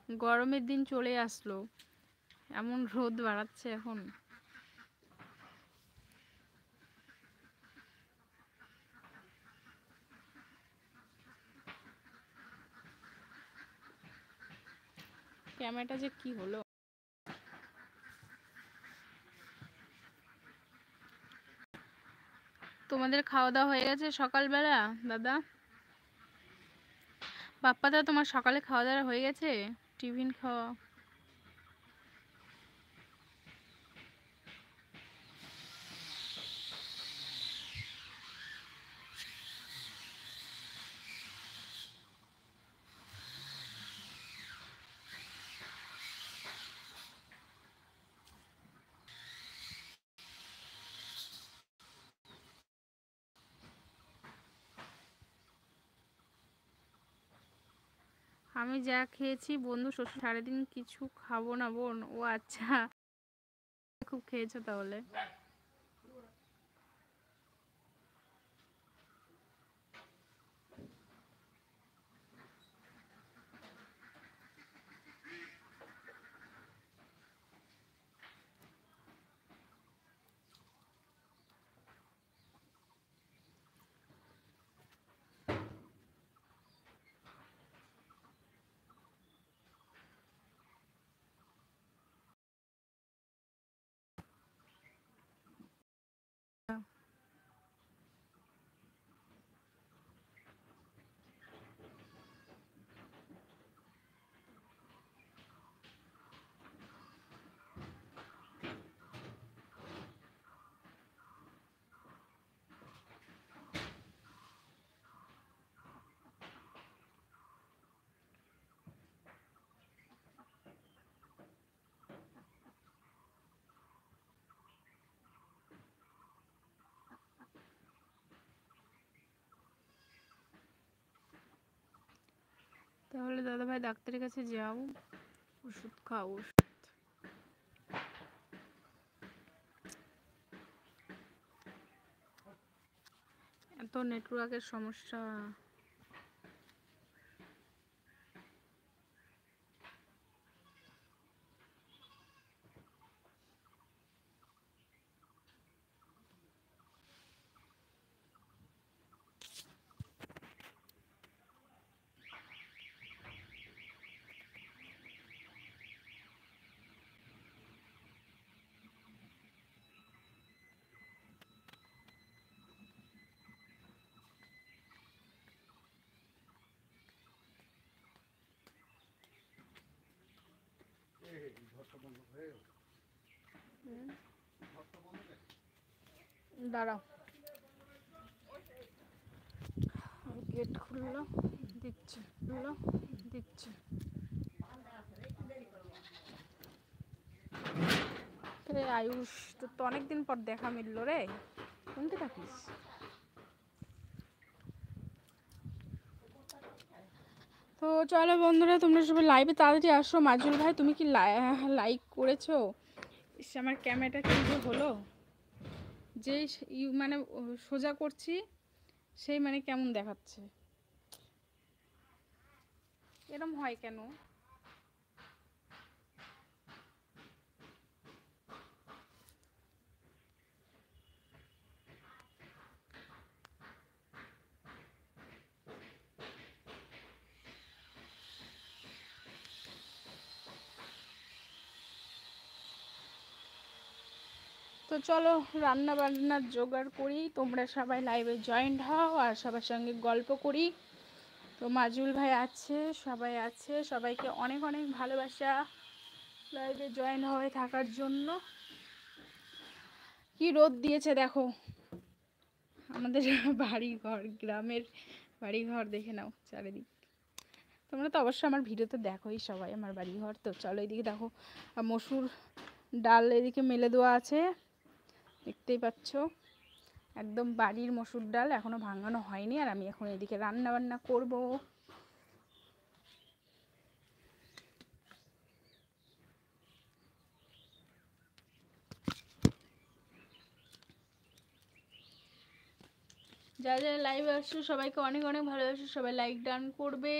গরমের দিন চলে আসলো, এমন রোদ বাড়াচ্ছে এখন। ক্যামেরাটা যে কি হলো। তোমাদের খাওয়া দাওয়া হয়ে গেছে সকালবেলা দাদা? বাপ্পাদা, তোমার সকালে খাওয়া দাওয়া হয়ে গেছে? টিফিন খাওয়া? আমি যা খেয়েছি বন্ধু, শ্বশুর সারাদিন কিছু খাবো না বোন। ও আচ্ছা, খুব খেয়েছো তাহলে। তাহলে দাদা ভাই ডাক্তারের কাছে যাও, ওষুধ খাও। এত নেটওয়ার্কের সমস্যা। দাঁড়াও, গেট খুললো, দিচ্ছি, খুললো, দিচ্ছি। রে আয়ুষ, তোর তো অনেকদিন পর দেখা মিললো রে, শুনতে থাকিস। তো চলো বন্ধুরা, তোমরা সবাই লাইভে তাড়াতাড়ি আসো। মাজুল ভাই, তুমি কি লাইক করেছো? আমার ক্যামেরাটা কি যে হলো, যেই মানে সোজা করছি সেই মানে কেমন দেখাচ্ছে, এরম হয় কেন? তো চলো রান্না বান্নার জোগাড় করি, তোমরা সবাই লাইভে জয়েন্ট হও আর সবার সঙ্গে গল্প করি। তো মাজুল ভাই আছে, সবাই আছে, সবাইকে অনেক অনেক ভালোবাসা লাইভে জয়েন হয়ে থাকার জন্য। কি রোদ দিয়েছে দেখো আমাদের বাড়ি ঘর, গ্রামের বাড়ি ঘর দেখে নাও চারিদিক। তোমরা তো অবশ্যই আমার ভিডিওতে দেখোই সবাই আমার বাড়ি ঘর। তো চলো এদিকে দেখো, মসুর ডাল এদিকে মেলে দেওয়া আছে, দেখতেই পাচ্ছ, একদম বাড়ির মসুর ডাল, এখনো ভাঙানো হয়নি। আর আমি এখন এদিকে রান্না বান্না করব। যারা যারা লাইভে আসছো সবাইকে অনেক অনেক ভালোবাসো, সবাই লাইক ডান করবে।